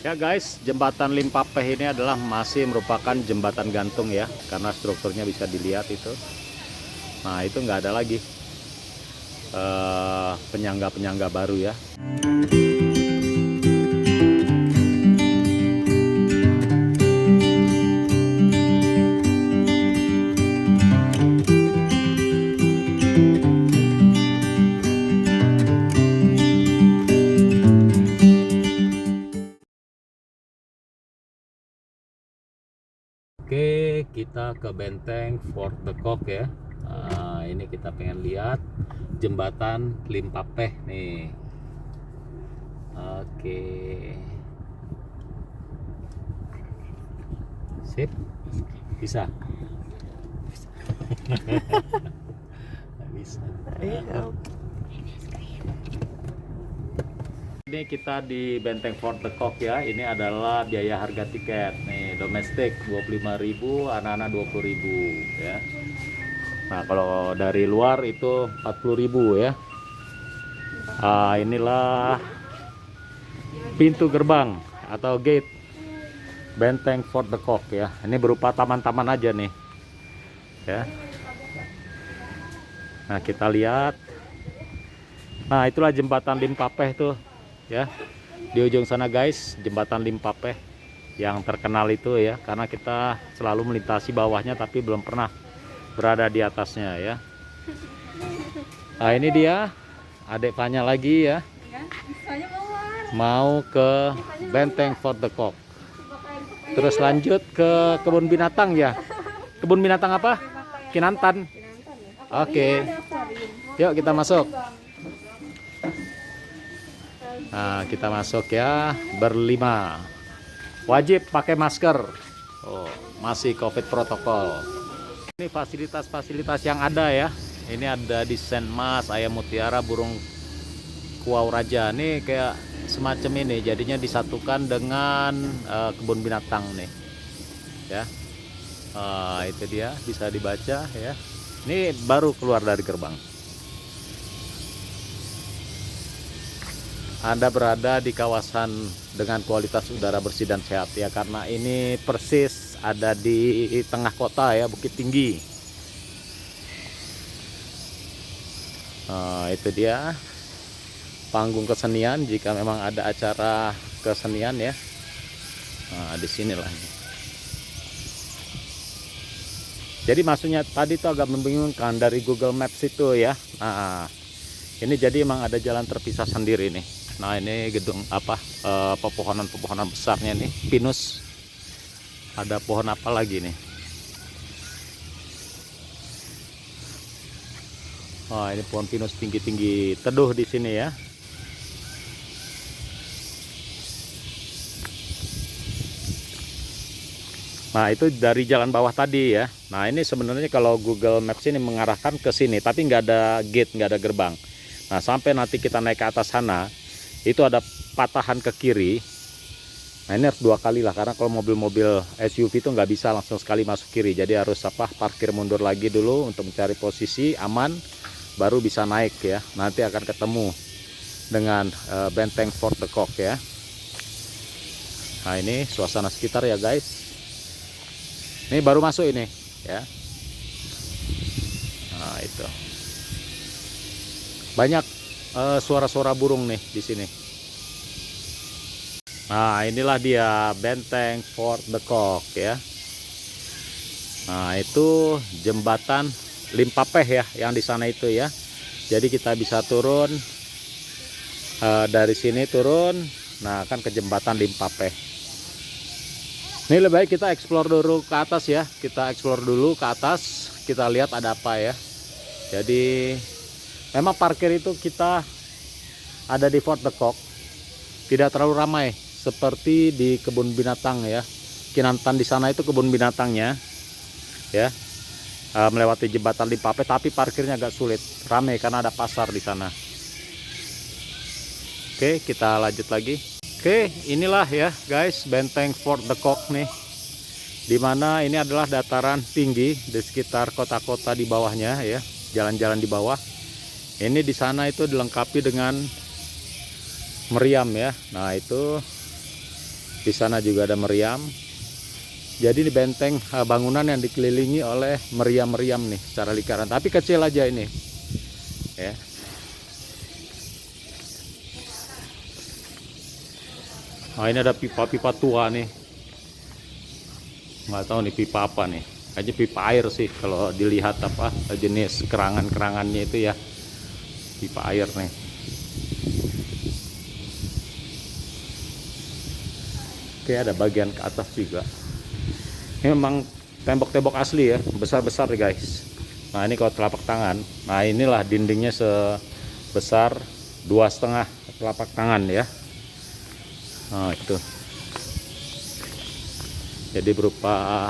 Ya guys, jembatan Limpapeh ini adalah masih merupakan jembatan gantung ya, karena strukturnya bisa dilihat itu. Nah itu nggak ada lagi penyangga-penyangga baru ya. Oke, kita ke benteng Fort de Kock ya. Nah, ini kita pengen lihat jembatan Limpapeh nih. Oke, sip, bisa. Bisa. Ini kita di benteng Fort de Kock ya. Ini adalah biaya harga tiket. Nih, domestik 25.000, anak-anak 20.000 ya. Nah, kalau dari luar itu 40.000 ya. Inilah pintu gerbang atau gate benteng Fort de Kock ya. Ini berupa taman-taman aja nih. Ya. Nah, kita lihat. Nah, itulah jembatan Limpapeh tuh ya. Di ujung sana guys, jembatan Limpapeh yang terkenal itu ya, karena kita selalu melintasi bawahnya tapi belum pernah berada di atasnya ya. Nah, ini dia adik Fanya lagi ya. Mau ke benteng Fort de Kock. Terus lanjut ke kebun binatang ya. Kebun binatang apa? Kinantan. Oke. Yuk kita masuk. Nah, kita masuk ya, berlima. Wajib pakai masker. Oh, masih COVID protokol. Ini fasilitas-fasilitas yang ada ya. Ini ada desain emas, ayam mutiara, burung kuau raja. Ini kayak semacam ini. Jadinya disatukan dengan kebun binatang nih. Ya. Itu dia, bisa dibaca ya. Ini baru keluar dari gerbang. Anda berada di kawasan dengan kualitas udara bersih dan sehat ya, karena ini persis ada di tengah kota ya, Bukit Tinggi. Itu dia panggung kesenian jika memang ada acara kesenian ya. Nah, di sinilah. Jadi maksudnya tadi itu agak membingungkan dari Google Maps itu ya. Nah, ini jadi emang ada jalan terpisah sendiri nih. Nah, ini gedung apa, pepohonan-pepohonan besarnya nih, pinus. Ada pohon apa lagi nih? Wah, ini pohon pinus tinggi-tinggi, teduh di sini ya. Nah, itu dari jalan bawah tadi ya. Nah, ini sebenarnya kalau Google Maps ini mengarahkan ke sini, tapi nggak ada gate, nggak ada gerbang. Nah, sampai nanti kita naik ke atas sana, itu ada patahan ke kiri. Nah, ini harus 2 kali lah, karena kalau mobil-mobil SUV itu nggak bisa langsung sekali masuk kiri. Jadi harus parkir mundur lagi dulu untuk mencari posisi aman, baru bisa naik ya. Nanti akan ketemu dengan benteng Fort de Kock ya. Nah, ini suasana sekitar ya guys. Ini baru masuk ini ya. Nah, itu banyak suara-suara burung nih di sini. Nah, inilah dia benteng Fort de Kock ya. Nah, itu jembatan Limpapeh ya, yang di sana itu ya. Jadi kita bisa turun dari sini turun, nah kan ke jembatan Limpapeh. Ini lebih baik kita explore dulu ke atas ya. Kita explore dulu ke atas, kita lihat ada apa ya. Jadi memang parkir itu kita ada di Fort de Kock tidak terlalu ramai seperti di kebun binatang ya. Kinantan di sana itu kebun binatangnya ya, melewati jembatan Limpapeh, tapi parkirnya agak sulit, ramai karena ada pasar di sana. Oke, kita lanjut lagi. Oke, inilah ya guys benteng Fort de Kock nih, dimana ini adalah dataran tinggi di sekitar kota-kota di bawahnya ya, jalan-jalan di bawah. Ini di sana itu dilengkapi dengan meriam ya. Nah, itu Di sana juga ada meriam. Jadi ini benteng bangunan yang dikelilingi oleh meriam-meriam nih secara lingkaran. Tapi kecil aja ini. Ya. Nah, ini ada pipa-pipa tua nih. Nggak tahu nih pipa apa nih. Kayaknya pipa air sih kalau dilihat apa jenis kerangan-kerangannya itu ya. Pipa air nih. Oke, ada bagian ke atas juga. Ini memang tembok-tembok asli ya, besar-besar nih guys. Nah ini kalau telapak tangan, nah inilah dindingnya sebesar 2,5 telapak tangan ya. Nah itu, jadi berupa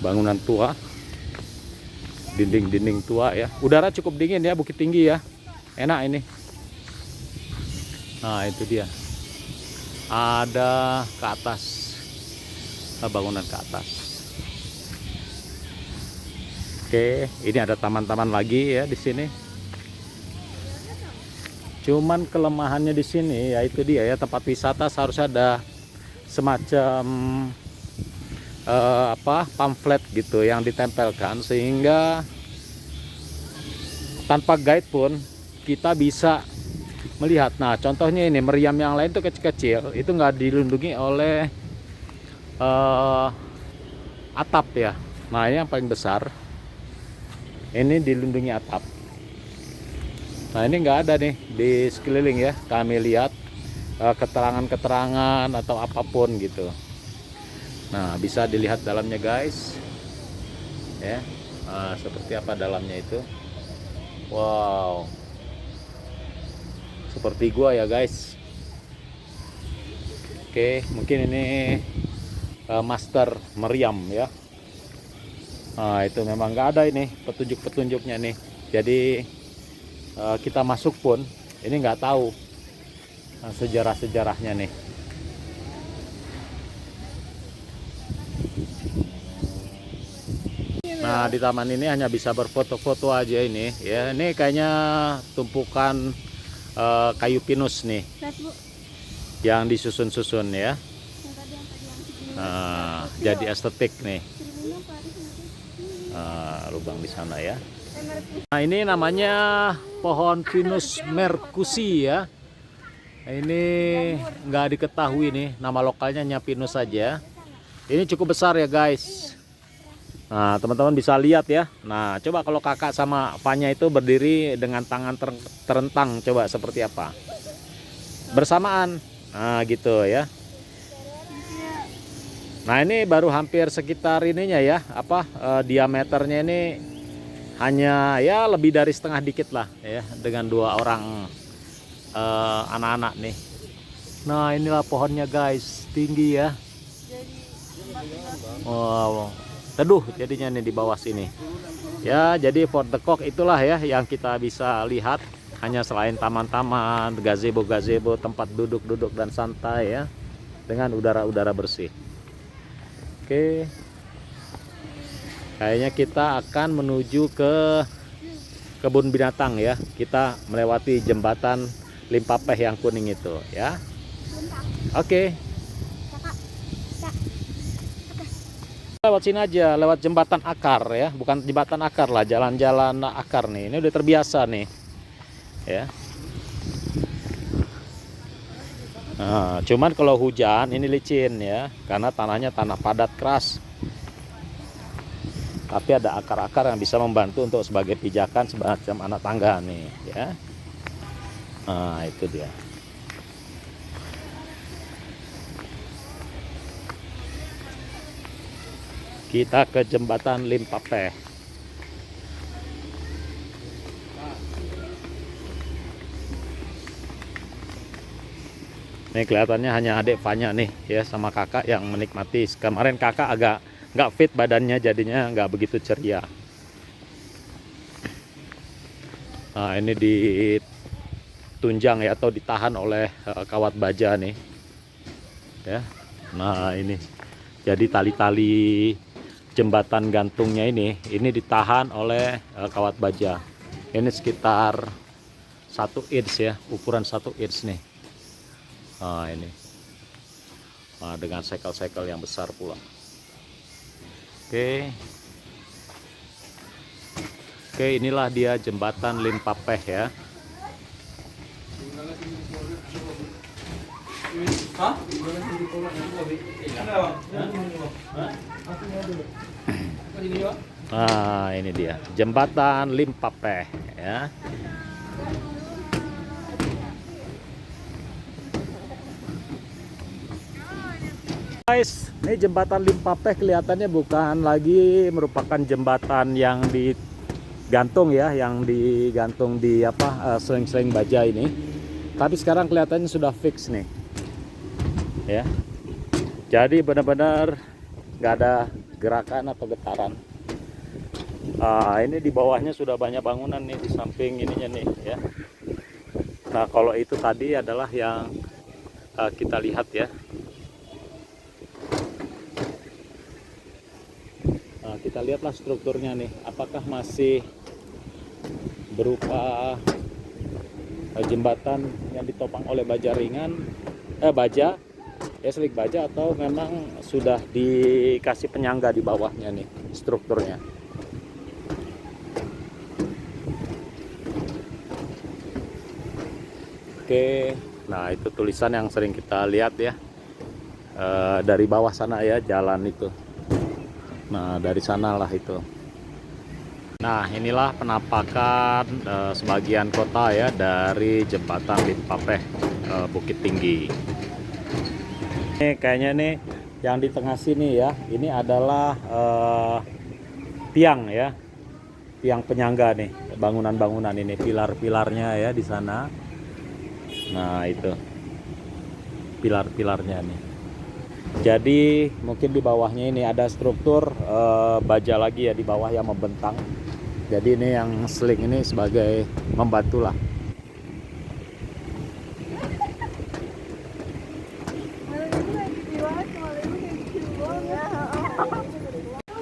bangunan tua, dinding-dinding tua ya. Udara cukup dingin ya, Bukit Tinggi ya, enak ini. Nah itu dia, ada ke atas, bangunan ke atas. Oke, ini ada taman-taman lagi ya di sini. Cuman kelemahannya di sini ya itu dia ya, tempat wisata seharusnya ada semacam pamflet gitu yang ditempelkan sehingga tanpa guide pun kita bisa melihat. Nah, contohnya ini meriam yang lain tuh kecil-kecil, itu nggak dilindungi oleh atap ya. Nah ini yang paling besar, ini dilindungi atap. Nah ini nggak ada nih di sekeliling ya, kami lihat keterangan-keterangan atau apapun gitu. Nah bisa dilihat dalamnya guys ya. Seperti apa dalamnya itu. Wow, seperti gua ya guys. Oke, mungkin ini master meriam ya. Nah itu memang nggak ada ini petunjuk-petunjuknya nih. Jadi kita masuk pun ini nggak tahu sejarah-sejarahnya nih. Nah di taman ini hanya bisa berfoto-foto aja ini ya. Ini kayaknya tumpukan kayu pinus nih yang disusun-susun ya. Nah, jadi estetik nih. Lubang di sana ya. Nah ini namanya pohon Pinus mercusi ya. Ini nggak diketahui nih, nama lokalnya hanya pinus saja. Ini cukup besar ya guys. Nah teman-teman bisa lihat ya. Nah coba kalau kakak sama Fanya itu berdiri dengan tangan terentang, coba seperti apa bersamaan. Nah gitu ya. Nah ini baru hampir sekitar ininya ya, diameternya ini hanya ya lebih dari setengah dikit lah ya, dengan 2 orang anak-anak nih. Nah inilah pohonnya guys, tinggi ya. Wow, teduh jadinya nih di bawah sini ya. Jadi Fort de Kock itulah ya yang kita bisa lihat, hanya selain taman-taman, gazebo-gazebo, tempat duduk-duduk dan santai ya, dengan udara-udara bersih. Oke, kayaknya kita akan menuju ke kebun binatang ya. Kita melewati jembatan Limpapeh yang kuning itu ya. Oke. Lewat sini aja, lewat jembatan akar ya, bukan jembatan akar lah, jalan-jalan akar nih. Ini udah terbiasa nih ya. Nah, cuman kalau hujan ini licin ya, karena tanahnya tanah padat keras. Tapi ada akar-akar yang bisa membantu untuk sebagai pijakan, semacam anak tangga nih ya. Nah itu dia. Kita ke jembatan Limpapeh. Ini kelihatannya hanya adik Fanya nih ya sama kakak yang menikmati. Kemarin kakak agak nggak fit badannya, jadinya nggak begitu ceria. Nah ini ditunjang ya, atau ditahan oleh kawat baja nih ya. Nah ini jadi tali-tali jembatan gantungnya ini ditahan oleh kawat baja. Ini sekitar 1 inch ya, ukuran 1 inch nih. Nah ini dengan sekel-sekel yang besar pula. Oke. Oke, inilah dia jembatan Limpapeh ya. Nah, ini dia jembatan Limpapeh ya. Guys, ini jembatan Limpapeh kelihatannya bukan lagi merupakan jembatan yang digantung ya, yang digantung di seling-seling baja ini. Tapi sekarang kelihatannya sudah fix nih. Ya. Jadi benar-benar nggak ada gerakan atau getaran. Ini di bawahnya sudah banyak bangunan nih di samping ininya nih ya. Nah, kalau itu tadi adalah yang kita lihat ya. Nah, kita lihatlah strukturnya nih, apakah masih berupa jembatan yang ditopang oleh baja ringan, baja, ya selik baja, atau memang sudah dikasih penyangga di bawahnya nih strukturnya. Oke, nah itu tulisan yang sering kita lihat ya, dari bawah sana ya, jalan itu. Nah, dari sanalah itu. Nah, inilah penampakan sebagian kota ya dari jembatan Limpapeh, Bukit Tinggi. Ini kayaknya nih yang di tengah sini ya, ini adalah tiang ya, tiang penyangga nih, bangunan-bangunan ini, pilar-pilarnya ya di sana. Nah, itu pilar-pilarnya nih. Jadi mungkin di bawahnya ini ada struktur baja lagi ya di bawah yang membentang. Jadi ini yang seling ini sebagai membantu lah.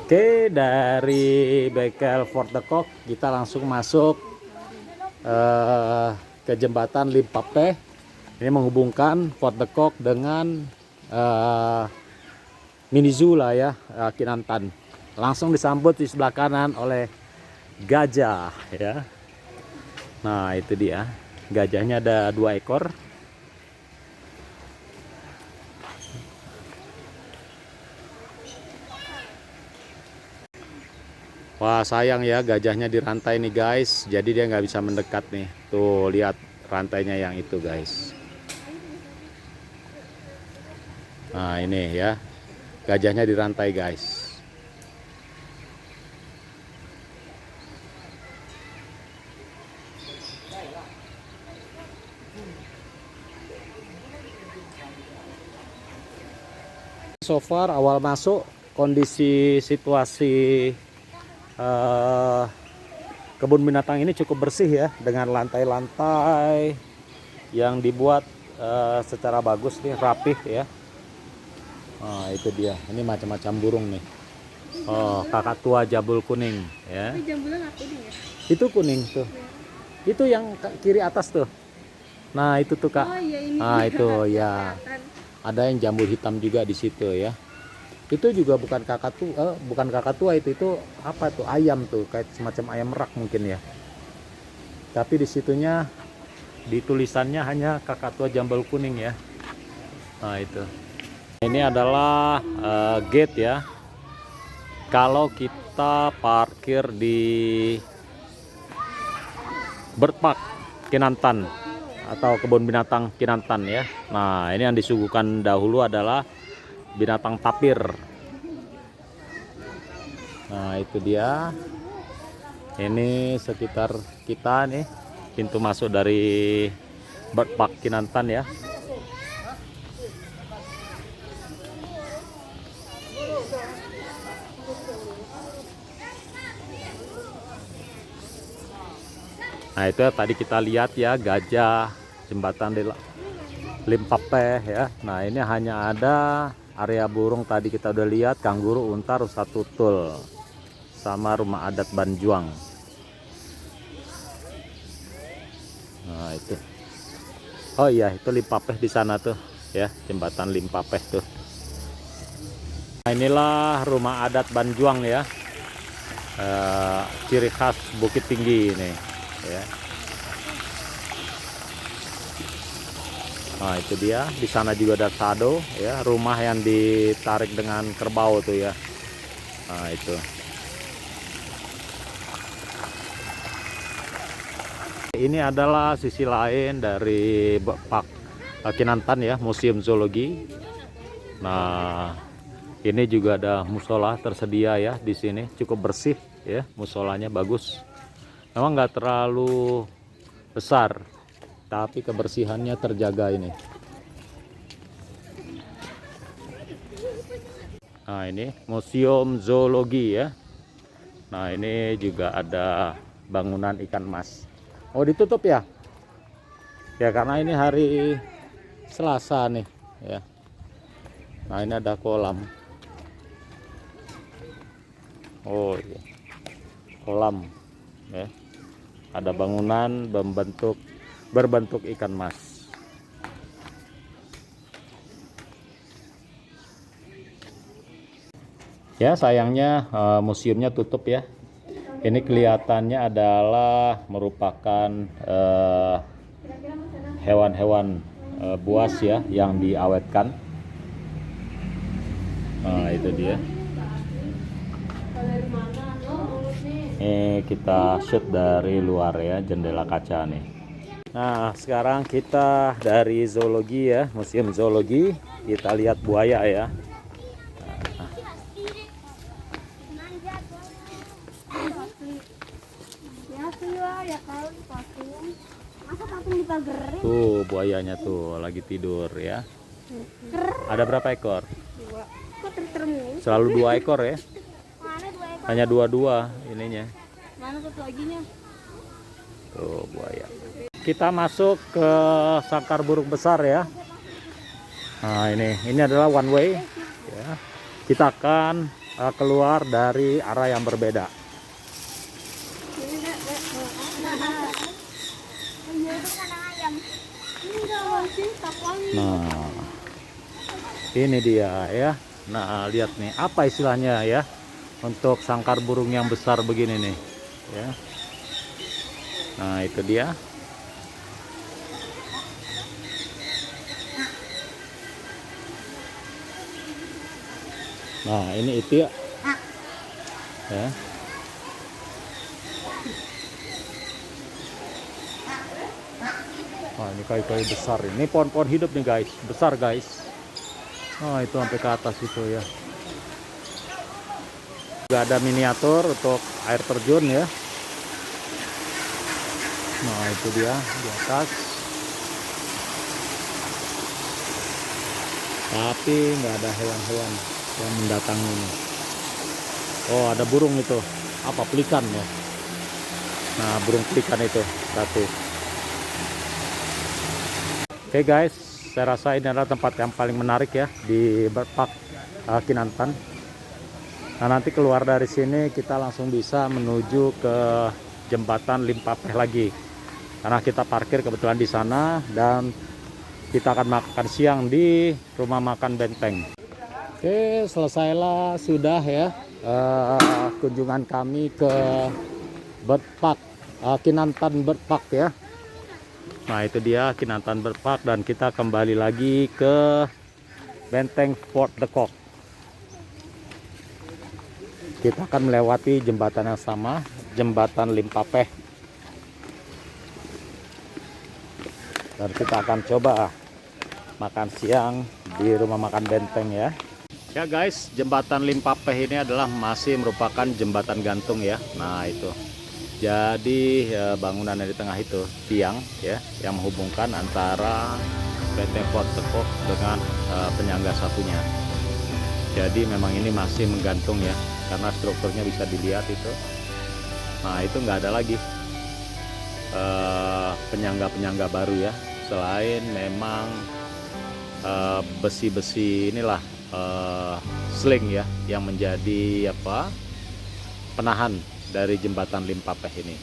Oke, dari bengkel Fort de Kock kita langsung masuk ke jembatan Limpapeh. Ini menghubungkan Fort de Kock dengan mini zoo lah ya, Kinantan. Langsung disambut di sebelah kanan oleh gajah ya. Nah, itu dia. Gajahnya ada 2 ekor. Wah, sayang ya gajahnya dirantai nih guys. Jadi dia nggak bisa mendekat nih. Tuh, lihat rantainya yang itu guys. Nah, ini ya. Gajahnya dirantai guys. So far awal masuk kondisi situasi kebun binatang ini cukup bersih ya, dengan lantai-lantai yang dibuat secara bagus nih, rapih ya. Nah, itu dia, ini macam-macam burung nih. Oh, kakatua jambul kuning ya. Ini jambulnya nggak kuning ya? Itu kuning tuh. Itu yang kiri atas tuh. Nah, itu tuh Kak. Oh iya, ini. Nah, itu ya. Ada yang jambul hitam juga di situ ya. Itu juga bukan kakatua, itu apa tuh, ayam tuh, kayak semacam ayam merak mungkin ya. Tapi di situnya di tulisannya hanya kakatua jambul kuning ya. Nah, itu. Ini adalah gate ya. Kalau kita parkir di Bird Park Kinantan atau kebun binatang Kinantan ya. Nah, ini yang disuguhkan dahulu adalah binatang tapir. Nah, itu dia. Ini sekitar kita nih, pintu masuk dari Bird Park Kinantan ya. Nah, itu tadi kita lihat ya, gajah, jembatan Limpapeh ya. Nah, ini hanya ada area burung, tadi kita udah lihat kanguru, unta, rusa tutul, sama rumah adat Banjuang. Nah, itu. Oh iya, itu Limpapeh di sana tuh ya, jembatan Limpapeh tuh. Nah, inilah rumah adat Banjuang ya, ciri khas Bukit Tinggi ini ya. Nah itu dia, di sana juga ada sado ya, rumah yang ditarik dengan kerbau tuh ya. Nah itu. Ini adalah sisi lain dari Pak Kinantan ya, Museum Zoologi. Nah ini juga ada musola tersedia ya di sini, cukup bersih ya, musolanya bagus. Memang nggak terlalu besar, tapi kebersihannya terjaga ini. Nah ini Museum Zoologi ya. Nah ini juga ada bangunan ikan mas. Oh ditutup ya? Ya karena ini hari Selasa nih ya. Nah ini ada kolam. Oh iya, kolam ya. Ada bangunan berbentuk ikan mas. Ya sayangnya museumnya tutup ya. Ini kelihatannya adalah merupakan hewan-hewan buas ya yang diawetkan. Nah itu dia. Ini kita shoot dari luar ya, jendela kaca nih. Nah sekarang kita dari zoologi ya, Museum Zoologi, kita lihat buaya ya. Tuh buayanya tuh lagi tidur ya. Ada berapa ekor? Selalu 2 ekor ya. Hanya dua ininya. Mana satu laginya? Tuh buaya. Kita masuk ke sangkar burung besar ya. Nah ini adalah one way ya. Kita akan keluar dari arah yang berbeda. Nah ini dia ya. Nah lihat nih apa istilahnya ya untuk sangkar burung yang besar begini nih ya. Nah itu dia. Nah ini itu ya. Nah ini kayu-kayu besar, ini pohon-pohon hidup nih guys, besar guys. Oh itu sampai ke atas itu ya. Juga ada miniatur untuk air terjun ya. Nah itu dia di atas. Tapi nggak ada hewan-hewan yang mendatangi ini. Oh ada burung itu, apa pelikan ya. Nah burung pelikan itu berarti. Oke guys, saya rasa ini adalah tempat yang paling menarik ya di Bird Park Kinantan. Nah nanti keluar dari sini kita langsung bisa menuju ke jembatan Limpapeh lagi. Karena kita parkir kebetulan di sana dan kita akan makan siang di rumah makan Benteng. Oke, selesailah sudah ya kunjungan kami ke Bird Park Kinantan Bird Park ya. Nah itu dia Kinantan Bird Park dan kita kembali lagi ke Benteng Fort de Kock. Kita akan melewati jembatan yang sama, jembatan Limpapeh. Dan kita akan coba makan siang di rumah makan Benteng ya. Ya guys, jembatan Limpapeh ini adalah masih merupakan jembatan gantung ya. Nah itu. Jadi bangunan yang di tengah itu tiang ya yang menghubungkan antara Benteng Fort de Kock dengan penyangga satunya. Jadi memang ini masih menggantung ya karena strukturnya bisa dilihat itu. Nah itu nggak ada lagi penyangga-penyangga baru ya, selain memang besi-besi inilah sling ya yang menjadi apa penahan dari jembatan Limpapeh ini.